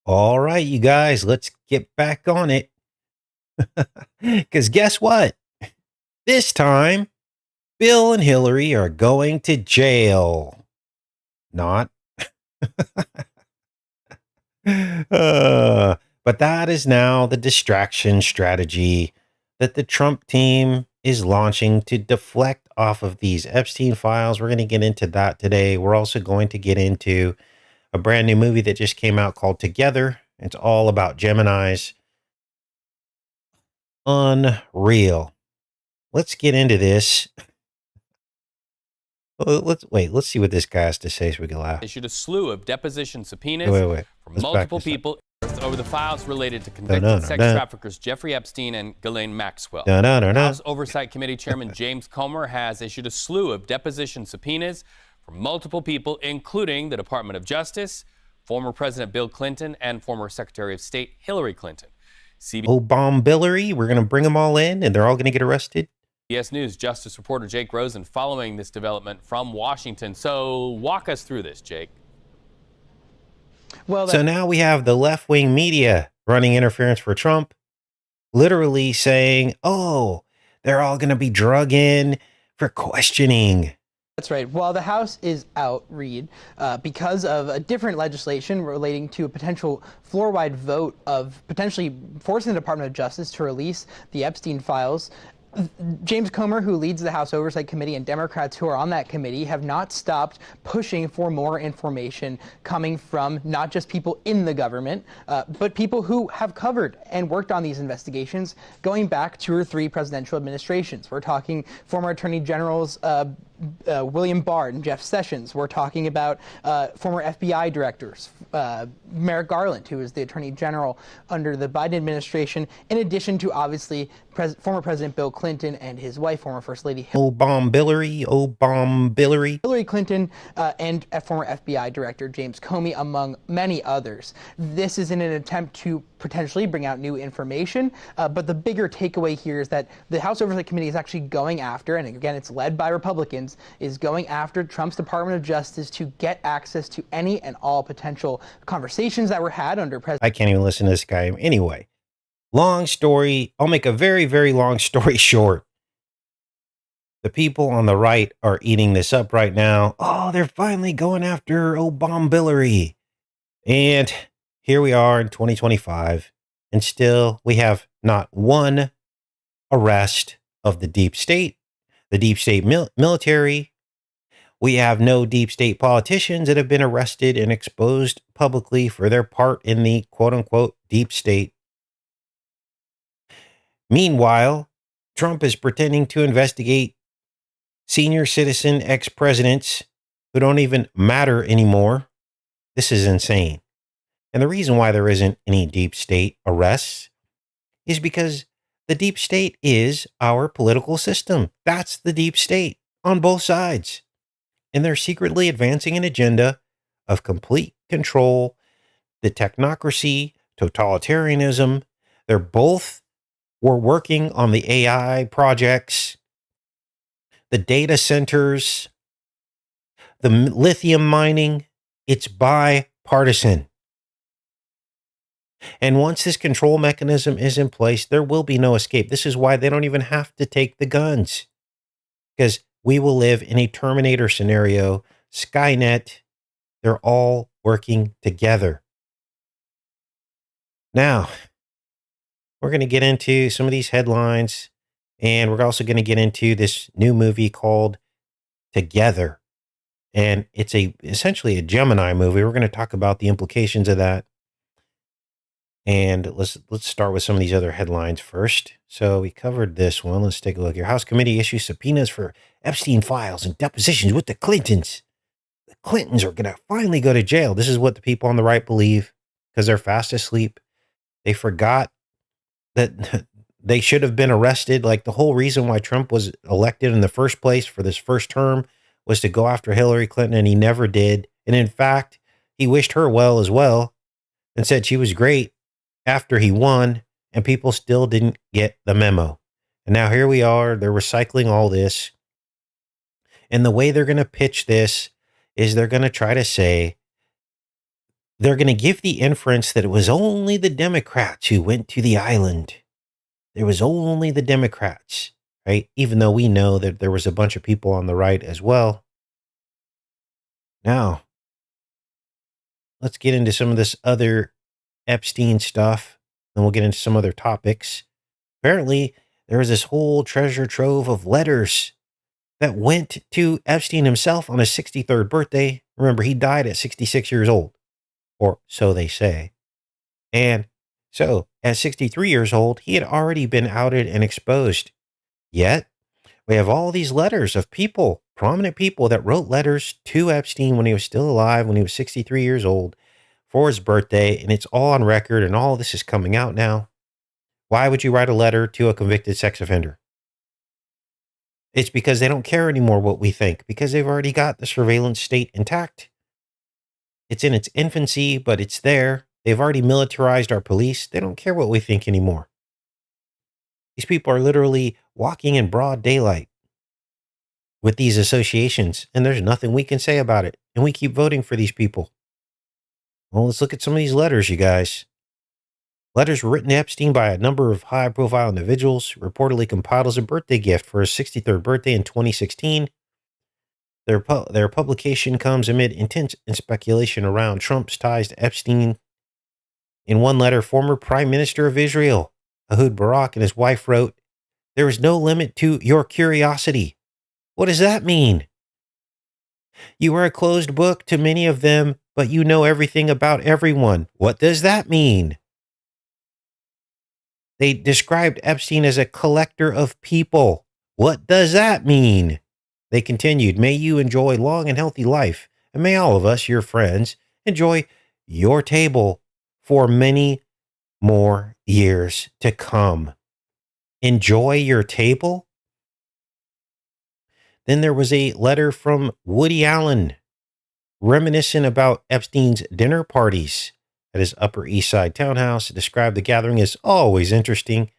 All right, you guys, let's get back on it. Because guess what? This time, Bill and Hillary are going to jail. Not. But that is now the distraction strategy that the Trump team is launching to deflect off of these Epstein files. We're going to get into that today. We're also going to get into a brand new movie that just came out called Together. It's all about Geminis. Unreal. Let's get into this. Let's see what this guy has to say so we can laugh. Issued a slew of deposition subpoenas Wait. from multiple people over the files related to convicted sex traffickers Jeffrey Epstein and Ghislaine Maxwell. House Oversight Committee Chairman James Comer has issued a slew of deposition subpoenas from multiple people, including the Department of Justice, former President Bill Clinton, and former Secretary of State Hillary Clinton. Bomb Billery, we're going to bring them all in, and they're all going to get arrested. CBS News Justice reporter Jake Rosen following this development from Washington. So walk us through this, Jake. Well, so now we have the left-wing media running interference for Trump, literally saying, oh, they're all going to be drug in for questioning. That's right. While the House is out, Reed, because of a different legislation relating to a potential floor-wide vote of potentially forcing the Department of Justice to release the Epstein files, James Comer, who leads the House Oversight Committee, and Democrats who are on that committee have not stopped pushing for more information coming from not just people in the government, but people who have covered and worked on these investigations going back 2 or 3 presidential administrations. We're talking former Attorney Generals William Barr and Jeff Sessions. We're talking about former FBI directors, Merrick Garland, who was the Attorney General under the Biden administration, in addition to obviously former President Bill Clinton and his wife, former First Lady Hillary Clinton, and former FBI Director James Comey, among many others. This is in an attempt to potentially bring out new information, but the bigger takeaway here is that the House Oversight Committee is actually going after, and again, it's led by Republicans, is going after Trump's Department of Justice to get access to any and all potential conversations that were had under President. I can't even listen to this guy anyway. Long story. I'll make a very, very long story short. The people on the right are eating this up right now. Oh, they're finally going after Bomb Billery. And here we are in 2025, and still we have not one arrest of the deep state, military. We have no deep state politicians that have been arrested and exposed publicly for their part in the quote unquote deep state. Meanwhile, Trump is pretending to investigate senior citizen ex-presidents who don't even matter anymore. This is insane. And the reason why there isn't any deep state arrests is because the deep state is our political system. That's the deep state on both sides. And they're secretly advancing an agenda of complete control, the technocracy, totalitarianism. They're both were working on the AI projects, the data centers, the lithium mining. It's bipartisan. And once this control mechanism is in place, there will be no escape. This is why they don't even have to take the guns, because we will live in a Terminator scenario, Skynet. They're all working together. Now, we're going to get into some of these headlines, and we're also going to get into this new movie called Together. And it's essentially a Gemini movie. We're going to talk about the implications of that. And let's start with some of these other headlines first. So we covered this one. Let's take a look here. House committee issues subpoenas for Epstein files and depositions with the Clintons. The Clintons are going to finally go to jail. This is what the people on the right believe, because they're fast asleep. They forgot that they should have been arrested. Like, the whole reason why Trump was elected in the first place for this first term was to go after Hillary Clinton, and he never did. And in fact, he wished her well as well and said she was great after he won, and people still didn't get the memo. And now here we are, they're recycling all this. And the way they're going to pitch this is they're going to try to say they're going to give the inference that it was only the Democrats who went to the island. There was only the Democrats, right? Even though we know that there was a bunch of people on the right as well. Now, let's get into some of this other Epstein stuff, and we'll get into some other topics. Apparently, there was this whole treasure trove of letters that went to Epstein himself on his 63rd birthday. Remember, he died at 66 years old, or so they say. And so, at 63 years old, he had already been outed and exposed. Yet, we have all these letters of people, prominent people that wrote letters to Epstein when he was still alive, when he was 63 years old, for his birthday, and it's all on record, and all this is coming out now. Why would you write a letter to a convicted sex offender? It's because they don't care anymore what we think, because they've already got the surveillance state intact. It's in its infancy, but it's there. They've already militarized our police. They don't care what we think anymore. These people are literally walking in broad daylight with these associations, and there's nothing we can say about it. And we keep voting for these people. Well, let's look at some of these letters, you guys. Letters were written to Epstein by a number of high-profile individuals, reportedly compiled as a birthday gift for his 63rd birthday in 2016. Their publication comes amid intense speculation around Trump's ties to Epstein. In one letter, former Prime Minister of Israel, Ehud Barak, and his wife wrote, "There is no limit to your curiosity." What does that mean? You are a closed book to many of them, but you know everything about everyone. What does that mean? They described Epstein as a collector of people. What does that mean? They continued, "May you enjoy long and healthy life, and may all of us, your friends, enjoy your table for many more years to come." Enjoy your table? Then there was a letter from Woody Allen, reminiscent about Epstein's dinner parties at his Upper East Side townhouse. It described the gathering as always interesting.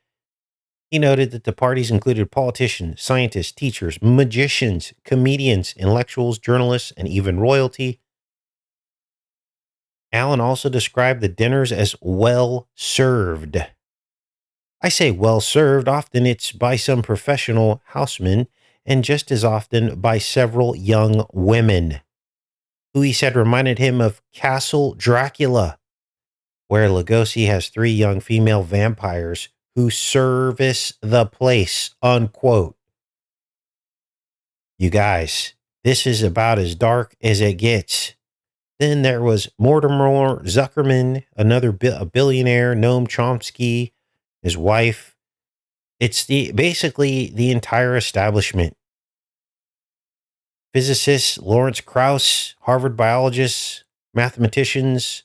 He noted that the parties included politicians, scientists, teachers, magicians, comedians, intellectuals, journalists, and even royalty. Allen also described the dinners as well served. I say well served, often it's by some professional housemen, and just as often by several young women, who he said reminded him of Castle Dracula, where Lugosi has 3 young female vampires who service the place, unquote. You guys, this is about as dark as it gets. Then there was Mortimer Zuckerman, another a billionaire, Noam Chomsky, his wife. It's basically the entire establishment. Physicists, Lawrence Krauss, Harvard biologists, mathematicians,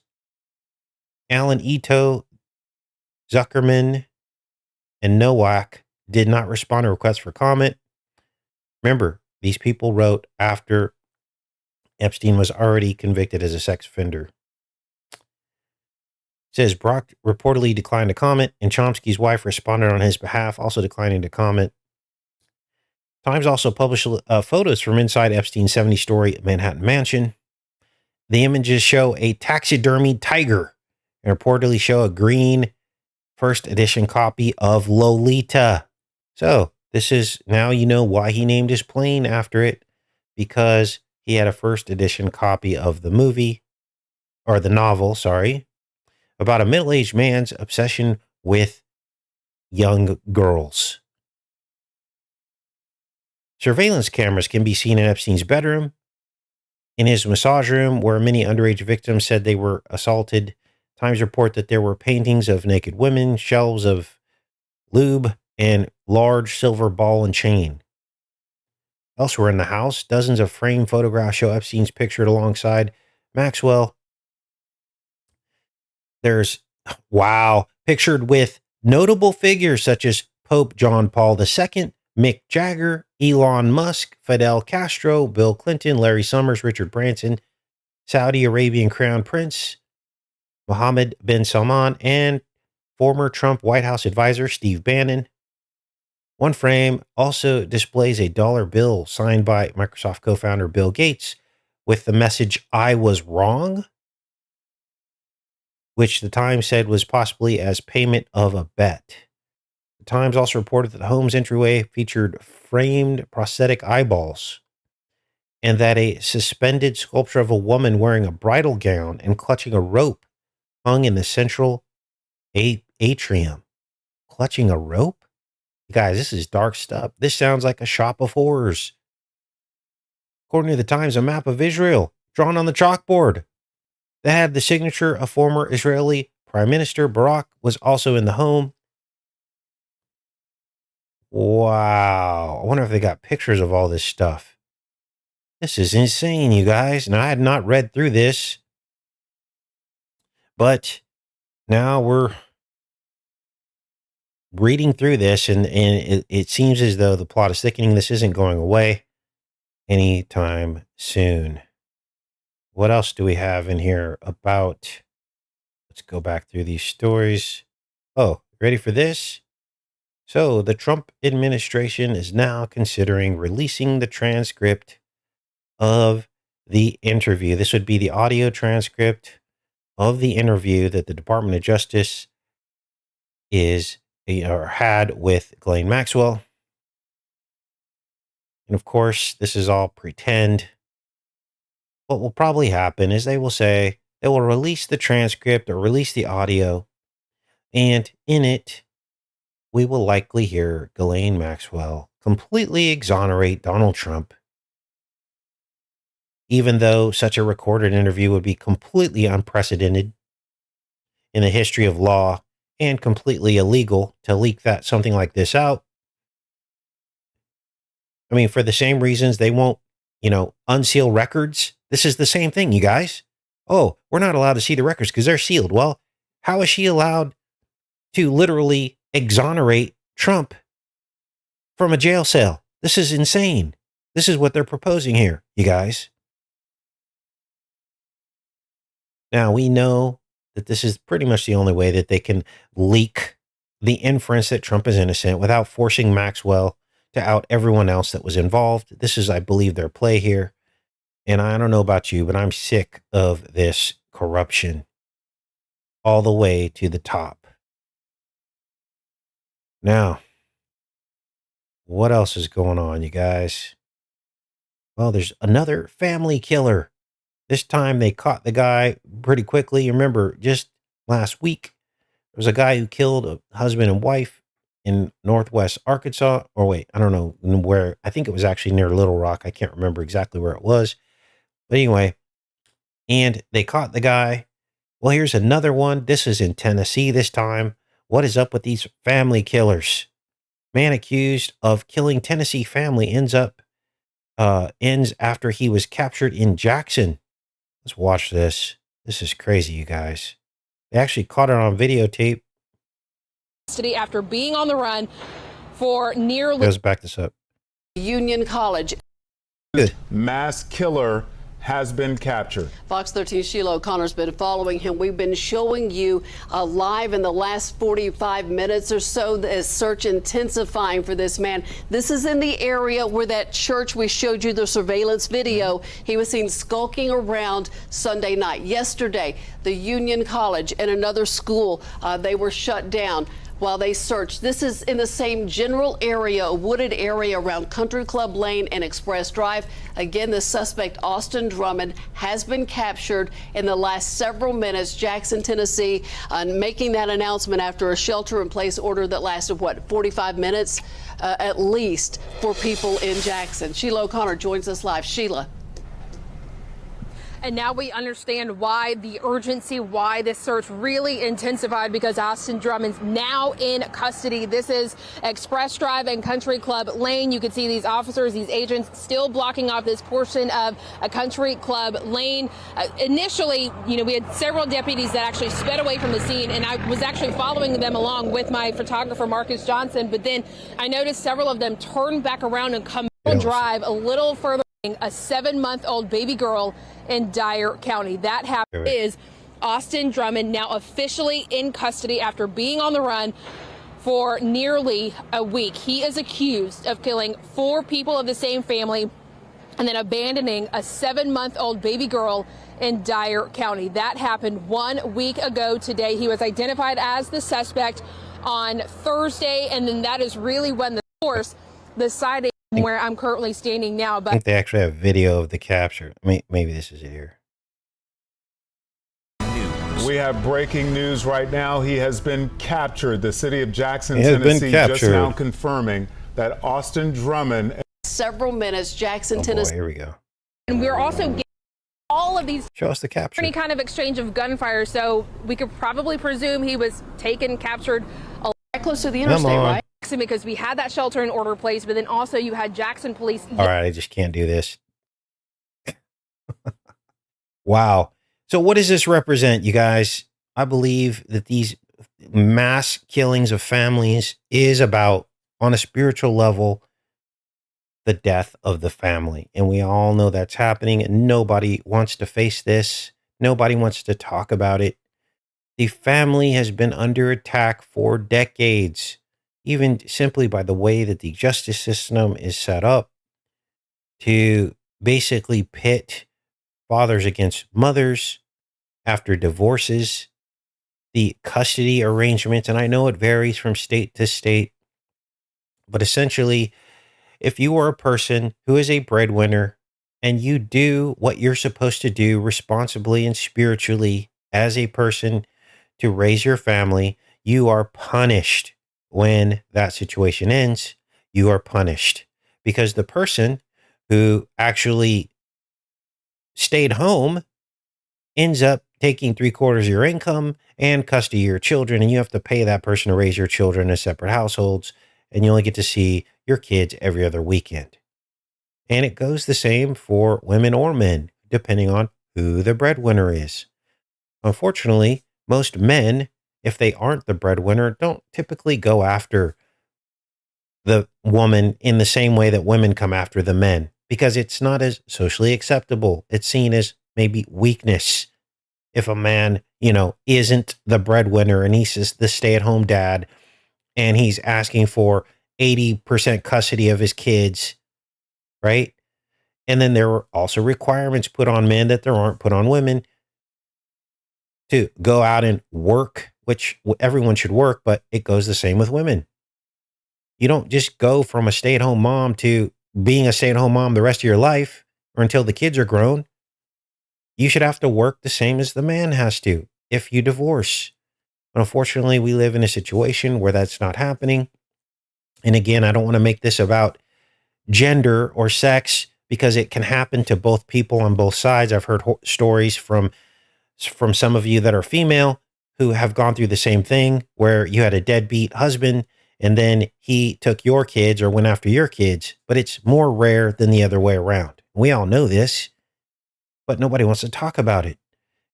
Alan Ito, Zuckerman, and Nowak did not respond to requests for comment. Remember, these people wrote after Epstein was already convicted as a sex offender. It says Brock reportedly declined to comment, and Chomsky's wife responded on his behalf, also declining to comment. Times also published photos from inside Epstein's 70-story Manhattan mansion. The images show a taxidermied tiger and reportedly show a green first edition copy of Lolita. So this is, now you know why he named his plane after it, because he had a first edition copy of the movie, or the novel, sorry, about a middle-aged man's obsession with young girls. Surveillance cameras can be seen in Epstein's bedroom, in his massage room, where many underage victims said they were assaulted. Times report that there were paintings of naked women, shelves of lube, and large silver ball and chain. Elsewhere in the house, dozens of framed photographs show Epstein's pictured alongside Maxwell. There's, wow, pictured with notable figures such as Pope John Paul II, Mick Jagger, Elon Musk, Fidel Castro, Bill Clinton, Larry Summers, Richard Branson, Saudi Arabian Crown Prince Mohammed bin Salman, and former Trump White House advisor Steve Bannon. One frame also displays a dollar bill signed by Microsoft co-founder Bill Gates with the message, "I was wrong." which the Times said was possibly as payment of a bet. The Times also reported that the home's entryway featured framed prosthetic eyeballs and that a suspended sculpture of a woman wearing a bridal gown and clutching a rope hung in the central atrium. Clutching a rope? Guys, this is dark stuff. This sounds like a shop of horrors. According to the Times, a map of Israel drawn on the chalkboard that had the signature of former Israeli Prime Minister Barak was also in the home. Wow. I wonder if they got pictures of all this stuff. This is insane, you guys. Now, I had not read through this, but now we're reading through this, and it seems as though the plot is thickening. This isn't going away anytime soon. What else do we have in here about? Let's go back through these stories. Oh, ready for this? So the Trump administration is now considering releasing the transcript of the interview. This would be the audio transcript of the interview that the Department of Justice had with Ghislaine Maxwell. And of course, this is all pretend. What will probably happen is they will say they will release the transcript or release the audio, and in it, we will likely hear Ghislaine Maxwell completely exonerate Donald Trump, even though such a recorded interview would be completely unprecedented in the history of law and completely illegal to leak something like this out. I mean, for the same reasons they won't, unseal records. This is the same thing, you guys. Oh, we're not allowed to see the records because they're sealed. Well, how is she allowed to literally exonerate Trump from a jail cell? This is insane. This is what they're proposing here, you guys. Now, we know that this is pretty much the only way that they can leak the inference that Trump is innocent without forcing Maxwell to out everyone else that was involved. This is, I believe, their play here. And I don't know about you, but I'm sick of this corruption all the way to the top. Now, what else is going on, you guys? Well, there's another family killer. This time they caught the guy pretty quickly. You remember just last week, there was a guy who killed a husband and wife in Northwest Arkansas. Or wait, I don't know where. I think it was actually near Little Rock. I can't remember exactly where it was. But anyway, and they caught the guy. Well, here's another one. This is in Tennessee this time. What is up with these family killers? Man accused of killing Tennessee family ends after he was captured in Jackson. Let's watch this. This is crazy, you guys. They actually caught it on videotape. After being on the run for nearly... Let's back this up. Union College. Good. Mass killer has been captured. Fox 13 Sheila O'Connor's been following him. We've been showing you live in the last 45 minutes or so the search intensifying for this man. This is in the area where that church we showed you the surveillance video. He was seen skulking around Sunday night. Yesterday, the Union College and another school, they were shut down while they searched. This is in the same general area, a wooded area around Country Club Lane and Express Drive. Again, the suspect, Austin Drummond, has been captured in the last several minutes. Jackson, Tennessee, making that announcement after a shelter-in-place order that lasted, 45 minutes at least for people in Jackson. Sheila O'Connor joins us live. Sheila. And now we understand why the urgency, why this search really intensified, because Austin Drummond's now in custody. This is Express Drive and Country Club Lane. You can see these officers, these agents still blocking off this portion of a Country Club Lane. Initially, we had several deputies that actually sped away from the scene, and I was actually following them along with my photographer, Marcus Johnson. But then I noticed several of them turn back around and come drive a little further. A 7-month-old baby girl in Dyer County. That happened. Is Austin Drummond now officially in custody after being on the run for nearly a week. He is accused of killing 4 people of the same family and then abandoning a 7-month-old baby girl in Dyer County. That happened 1 week ago today. He was identified as the suspect on Thursday, and then that is really when the source decided where I'm currently standing now. But I think they actually have video of the capture. Maybe this is it here. We have breaking news right now. He has been captured. The city of Jackson, Tennessee, just now confirming that Austin Drummond. Several minutes, Jackson, Tennessee. Here we go. And we're also getting all of these. Show us the capture. Any kind of exchange of gunfire, so we could probably presume he was taken, captured. Right close to the interstate, right? Because we had that shelter in order place, but then also you had Jackson police. All right, I just can't do this. Wow. So what does this represent, you guys? I believe that these mass killings of families is about, on a spiritual level, the death of the family. And we all know that's happening, and nobody wants to face this. Nobody wants to talk about it. The family has been under attack for decades, even simply by the way that the justice system is set up to basically pit fathers against mothers after divorces, the custody arrangements. And I know it varies from state to state, but essentially, if you are a person who is a breadwinner and you do what you're supposed to do responsibly and spiritually as a person to raise your family, you are punished when that situation ends. You are punished because the person who actually stayed home ends up taking 3/4 of your income and custody of your children, and you have to pay that person to raise your children in separate households, and you only get to see your kids every other weekend. And it goes the same for women or men, depending on who the breadwinner is. Unfortunately, most men, if they aren't the breadwinner, don't typically go after the woman in the same way that women come after the men, because it's not as socially acceptable. It's seen as maybe weakness. If a man, isn't the breadwinner and he's just the stay-at-home dad and he's asking for 80% custody of his kids, right? And then there are also requirements put on men that there aren't put on women to go out and work, which everyone should work, but it goes the same with women. You don't just go from a stay-at-home mom to being a stay-at-home mom the rest of your life or until the kids are grown. You should have to work the same as the man has to if you divorce. But unfortunately, we live in a situation where that's not happening. And again, I don't want to make this about gender or sex because it can happen to both people on both sides. I've heard stories from some of you that are female who have gone through the same thing where you had a deadbeat husband and then he took your kids or went after your kids, but it's more rare than the other way around. We all know this, but nobody wants to talk about it.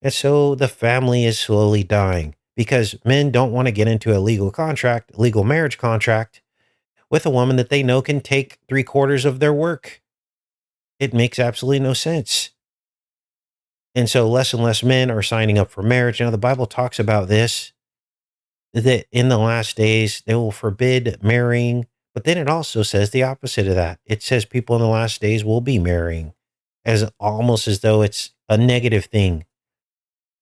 And so the family is slowly dying because men don't want to get into a legal marriage contract with a woman that they know can take 3/4 of their work. It makes absolutely no sense. And so less and less men are signing up for marriage. Now, the Bible talks about this, that in the last days, they will forbid marrying. But then it also says the opposite of that. It says people in the last days will be marrying, as almost as though it's a negative thing.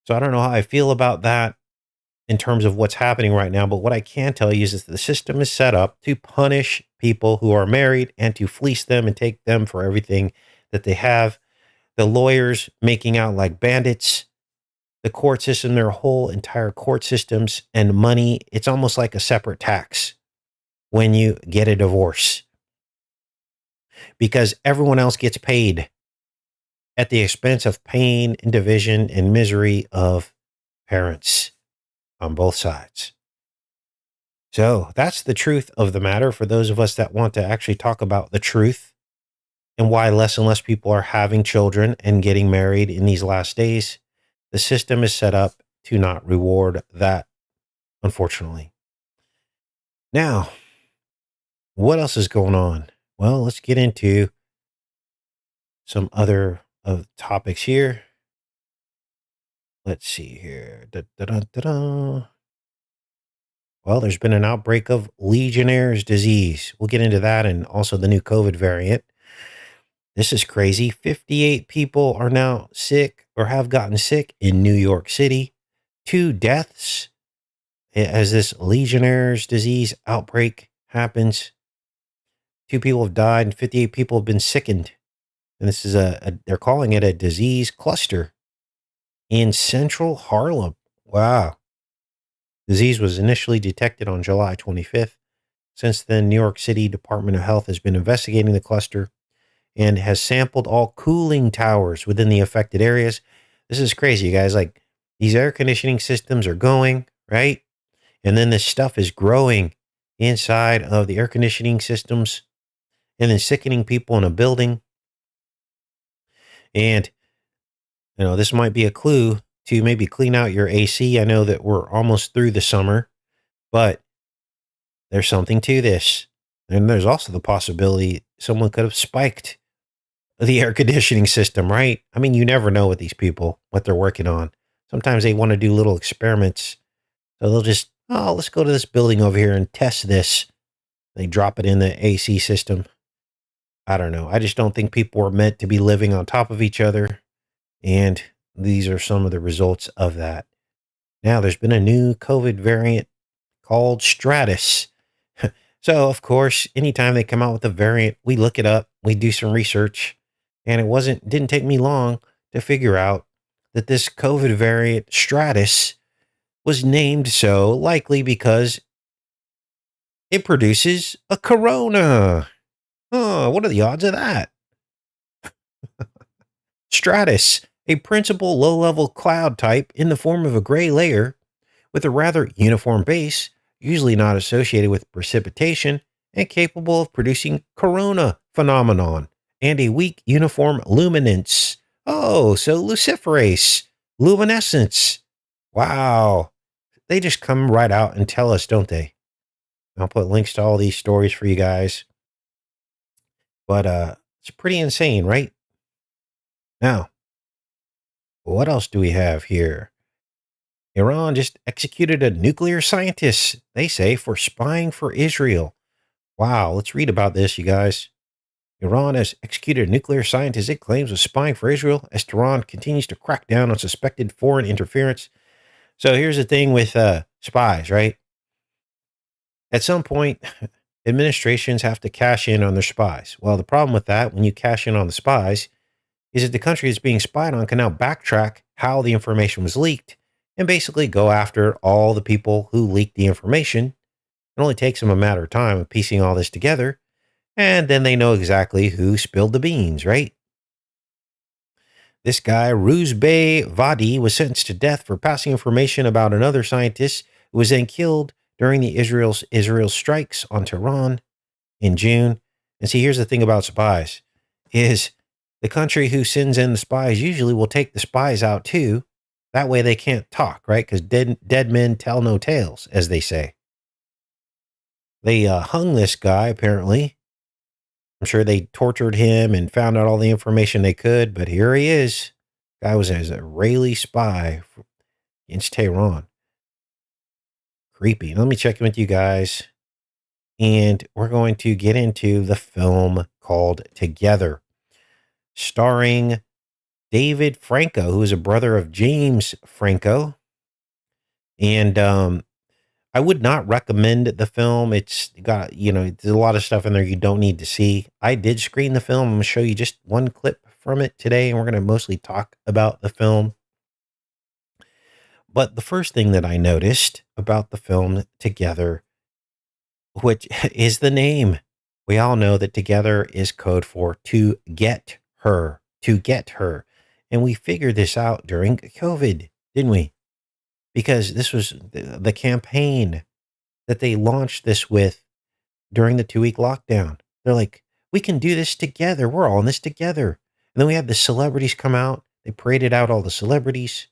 So I don't know how I feel about that in terms of what's happening right now. But what I can tell you is that the system is set up to punish people who are married and to fleece them and take them for everything that they have. The lawyers making out like bandits, the court system, their whole entire court systems and money. It's almost like a separate tax when you get a divorce because everyone else gets paid at the expense of pain and division and misery of parents on both sides. So that's the truth of the matter for those of us that want to actually talk about the truth and why less and less people are having children and getting married in these last days. The system is set up to not reward that, unfortunately. Now, what else is going on? Well, let's get into some other of topics here. Let's see here. Well, there's been an outbreak of Legionnaire's disease. We'll get into that and also the new COVID variant. This is crazy. 58 people are now sick or have gotten sick in New York City. 2 deaths as this Legionnaire's disease outbreak happens. 2 people have died and 58 people have been sickened. And this is they're calling it a disease cluster in central Harlem. Wow. Disease was initially detected on July 25th. Since then, New York City Department of Health has been investigating the cluster and has sampled all cooling towers within the affected areas. This is crazy, you guys. Like, these air conditioning systems are going, right? And then this stuff is growing inside of the air conditioning systems and then sickening people in a building. And, this might be a clue to maybe clean out your AC. I know that we're almost through the summer, but there's something to this. And there's also the possibility someone could have spiked the air conditioning system, right? I mean, you never know with these people, what they're working on. Sometimes they want to do little experiments. So they'll just, let's go to this building over here and test this. They drop it in the AC system. I don't know. I just don't think people are meant to be living on top of each other. And these are some of the results of that. Now, there's been a new COVID variant called Stratus. So, of course, anytime they come out with a variant, we look it up, we do some research, and it didn't take me long to figure out that this COVID variant Stratus was named so likely because it produces a corona. Oh, what are the odds of that? Stratus, a principal low-level cloud type in the form of a gray layer with a rather uniform base, usually not associated with precipitation, and capable of producing corona phenomenon and a weak uniform luminance. Oh, so luciferase, luminescence. Wow. They just come right out and tell us, don't they? I'll put links to all these stories for you guys. But it's pretty insane, right? Now, what else do we have here? Iran just executed a nuclear scientist, they say, for spying for Israel. Wow, let's read about this, you guys. Iran has executed a nuclear scientist it claims was spying for Israel as Tehran continues to crack down on suspected foreign interference. So here's the thing with spies, right? At some point, administrations have to cash in on their spies. Well, the problem with that, when you cash in on the spies, is that the country that's being spied on can now backtrack how the information was leaked and basically go after all the people who leaked the information. It only takes them a matter of time of piecing all this together, and then they know exactly who spilled the beans, right? This guy, Ruzbeh Vadi, was sentenced to death for passing information about another scientist who was then killed during the Israel strikes on Tehran in June. And see, here's the thing about spies, is the country who sends in the spies usually will take the spies out too. That way they can't talk, right? Because dead men tell no tales, as they say. They hung this guy, apparently. I'm sure they tortured him and found out all the information they could, but here he is. Guy was an Israeli spy against Tehran. Creepy. Let me check in with you guys. And we're going to get into the film called Together, starring David Franco, who is a brother of James Franco. And I would not recommend the film. It's got, there's a lot of stuff in there you don't need to see. I did screen the film. I'm going to show you just one clip from it today, and we're going to mostly talk about the film. But the first thing that I noticed about the film Together, which is the name. We all know that Together is code for to get her. And we figured this out during COVID, didn't we? Because this was the campaign that they launched this with during the 2-week lockdown. They're like, we can do this together. We're all in this together. And then we had the celebrities come out. They paraded out all the celebrities.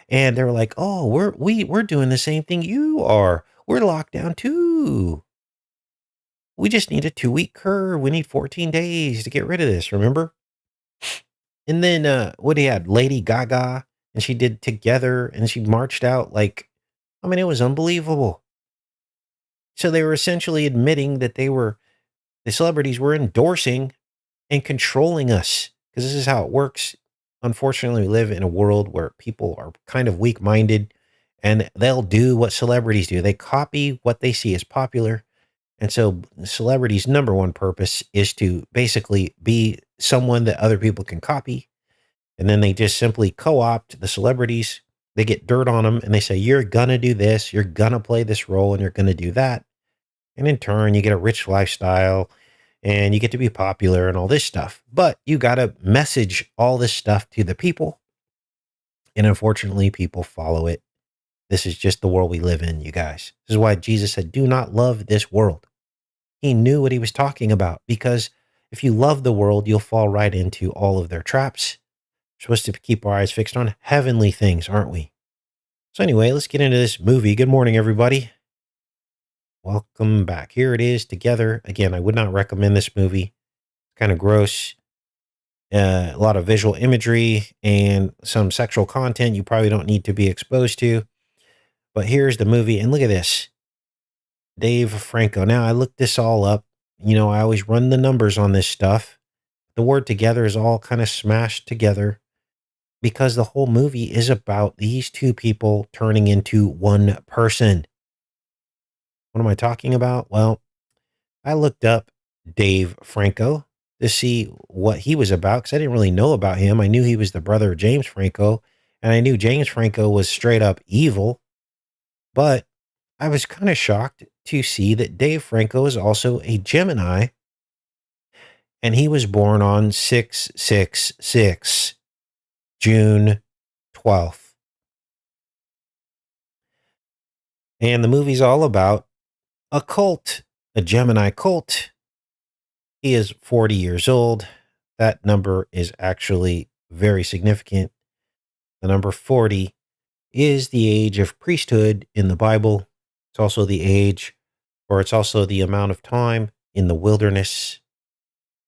And they were like, oh, we're doing the same thing you are. We're locked down too. We just need a 2-week curve. We need 14 days to get rid of this, remember? And then what he had, Lady Gaga, and she did Together, and she marched out it was unbelievable. So they were essentially admitting that the celebrities were endorsing and controlling us, because this is how it works. Unfortunately, we live in a world where people are kind of weak-minded, and they'll do what celebrities do. They copy what they see as popular. And so celebrities' number one purpose is to basically be someone that other people can copy. And then they just simply co-opt the celebrities. They get dirt on them and they say, you're going to do this, you're going to play this role, and you're going to do that. And in turn, you get a rich lifestyle and you get to be popular and all this stuff. But you got to message all this stuff to the people. And unfortunately, people follow it. This is just the world we live in, you guys. This is why Jesus said, do not love this world. He knew what he was talking about, because if you love the world, you'll fall right into all of their traps. We're supposed to keep our eyes fixed on heavenly things, aren't we? So anyway, let's get into this movie. Good morning, everybody. Welcome back. Here it is, Together. Again, I would not recommend this movie. It's kind of gross. A lot of visual imagery and some sexual content you probably don't need to be exposed to. But here's the movie, and look at this. Dave Franco. Now, I looked this all up. You know, I always run the numbers on this stuff. The word together is all kind of smashed together because the whole movie is about these two people turning into one person. What am I talking about? Well, I looked up Dave Franco to see what he was about, because I didn't really know about him. I knew he was the brother of James Franco, and I knew James Franco was straight up evil. But I was kind of shocked to see that Dave Franco is also a Gemini, and he was born on 666, June 12th. And the movie's all about a cult, a Gemini cult. He is 40 years old. That number is actually very significant. The number 40 is the age of priesthood in the Bible. It's also the age, or it's also the amount of time in the wilderness.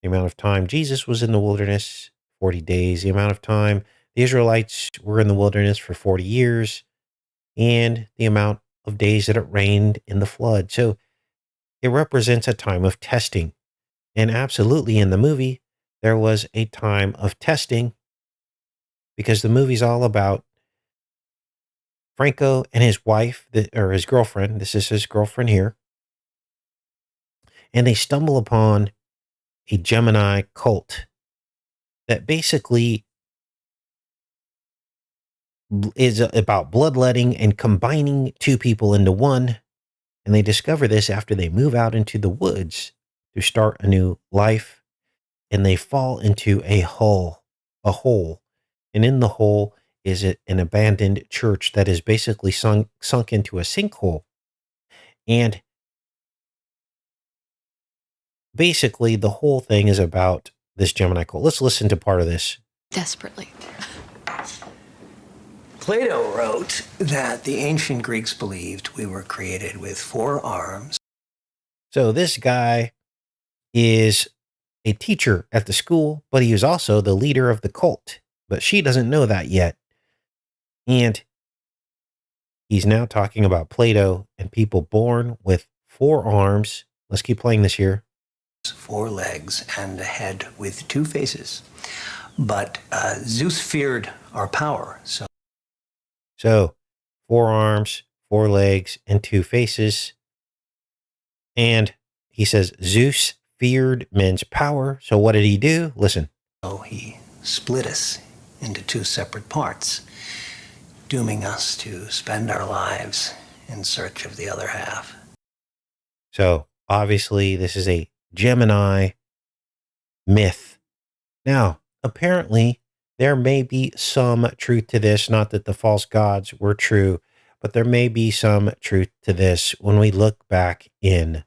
The amount of time Jesus was in the wilderness, 40 days. The amount of time the Israelites were in the wilderness for 40 years. And the amount of days that it rained in the flood. So it represents a time of testing. And absolutely in the movie, there was a time of testing, because the movie's all about Franco and his wife, or his girlfriend. This is his girlfriend here. And they stumble upon a Gemini cult that basically is about bloodletting and combining two people into one. And they discover this after they move out into the woods to start a new life. And they fall into a hole. And in the hole is an abandoned church that is basically sunk into a sinkhole. And basically the whole thing is about this Gemini cult. Let's listen to part of this. Desperately. Plato wrote that the ancient Greeks believed we were created with 4 arms. So this guy is a teacher at the school, but he is also the leader of the cult. But she doesn't know that yet. And he's now talking about Plato and people born with 4 arms. Let's keep playing this here. 4 legs and a head with 2 faces. But Zeus feared our power. So 4 arms, 4 legs, and 2 faces. And he says Zeus feared men's power. So what did he do? Listen. So he split us into 2 separate parts, dooming us to spend our lives in search of the other half. So obviously this is a Gemini myth. Now, apparently there may be some truth to this, not that the false gods were true, but there may be some truth to this when we look back in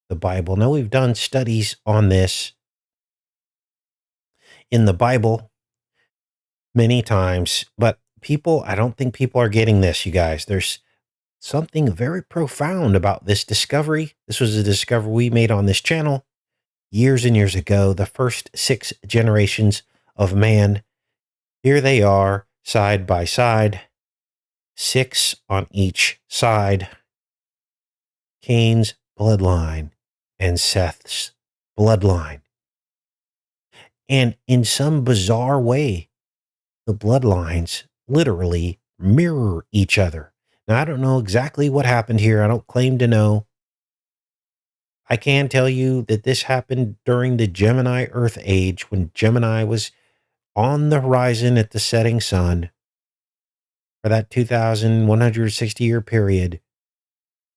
the Bible. Now, we've done studies on this in the Bible many times, but I don't think people are getting this, you guys. There's something very profound about this discovery. This was a discovery we made on this channel years and years ago, the first 6 generations of man. Here they are, side by side, 6 on each side. Cain's bloodline and Seth's bloodline. And in some bizarre way, the bloodlines literally mirror each other. Now, I don't know exactly what happened here. I don't claim to know. I can tell you that this happened during the Gemini Earth age, when Gemini was on the horizon at the setting sun for that 2,160-year period,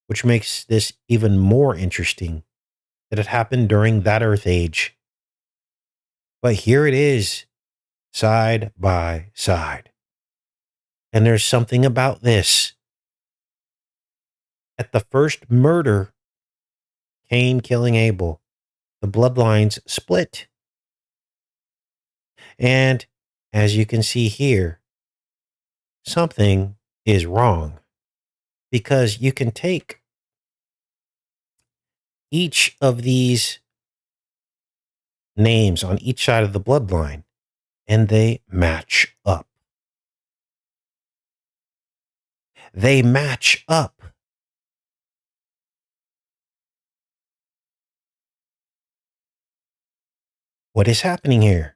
which makes this even more interesting that it happened during that Earth age. But here it is, side by side. And there's something about this. At the first murder, Cain killing Abel, the bloodlines split. And as you can see here, something is wrong, because you can take each of these names on each side of the bloodline and they match up. They match up. What is happening here?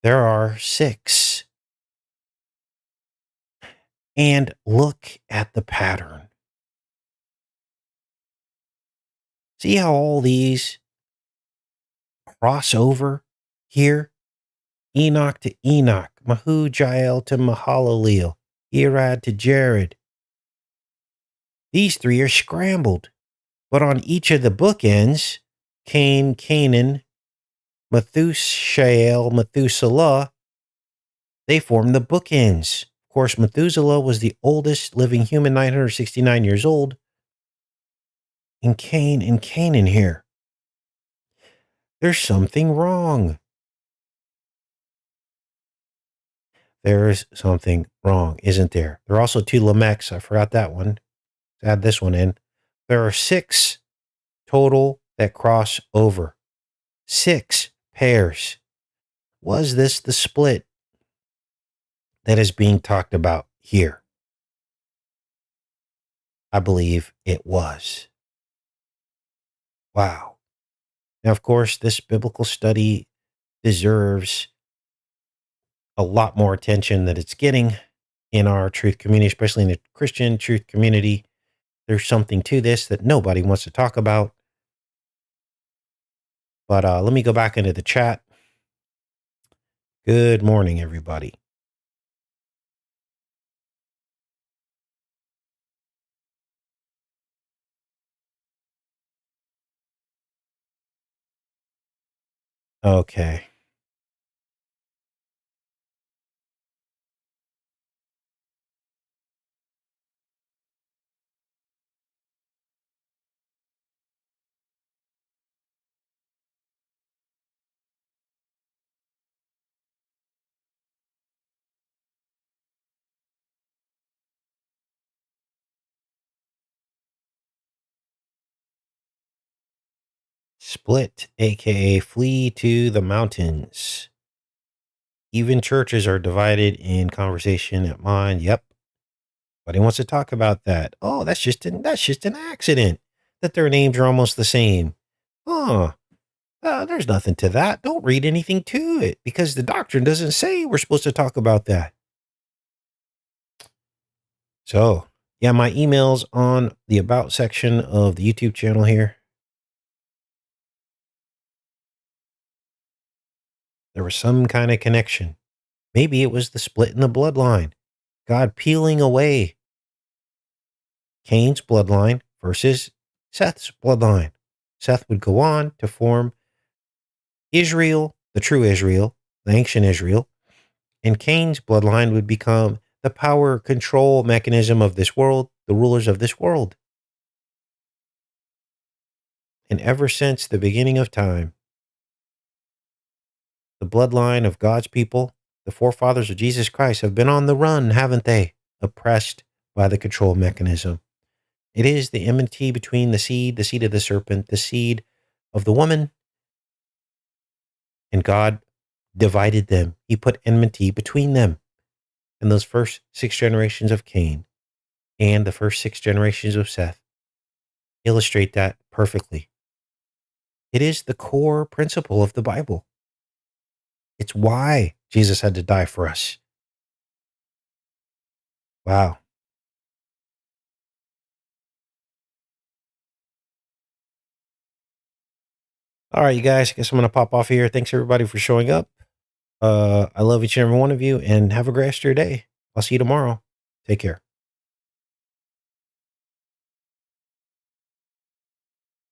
There are 6. And look at the pattern. See how all these cross over here? Enoch to Enoch, Mahujael to Mahalaleel, Irad to Jared. These 3 are scrambled, but on each of the bookends, Cain, Canaan, Methushael, Methuselah, they form the bookends. Of course, Methuselah was the oldest living human, 969 years old. And Cain and Canaan here. There's something wrong. There's something wrong, isn't there? There are also 2 Lamechs. I forgot that one. Let's add this one in. There are 6 total that cross over. 6 pairs. Was this the split that is being talked about here? I believe it was. Wow. Now, of course, this biblical study deserves a lot more attention that it's getting in our truth community, especially in the Christian truth community. There's something to this that nobody wants to talk about. But let me go back into the chat. Good morning, everybody. Okay. Split, aka flee to the mountains. Even churches are divided in conversation at mine. Yep. Nobody wants to talk about that. Oh, that's just an accident that their names are almost the same. There's nothing to that. Don't read anything to it, because the doctrine doesn't say we're supposed to talk about that. So, yeah, my email's on the About section of the YouTube channel here. There was some kind of connection. Maybe it was the split in the bloodline. God peeling away Cain's bloodline versus Seth's bloodline. Seth would go on to form Israel, the true Israel, the ancient Israel, and Cain's bloodline would become the power control mechanism of this world, the rulers of this world. And ever since the beginning of time, the bloodline of God's people, the forefathers of Jesus Christ, have been on the run, haven't they? Oppressed by the control mechanism. It is the enmity between the seed of the serpent, the seed of the woman, and God divided them. He put enmity between them. And those first 6 generations of Cain and the first 6 generations of Seth illustrate that perfectly. It is the core principle of the Bible. It's why Jesus had to die for us. Wow. All right, you guys, I guess I'm going to pop off here. Thanks everybody for showing up. I love each and every one of you, and have a great rest of your day. I'll see you tomorrow. Take care.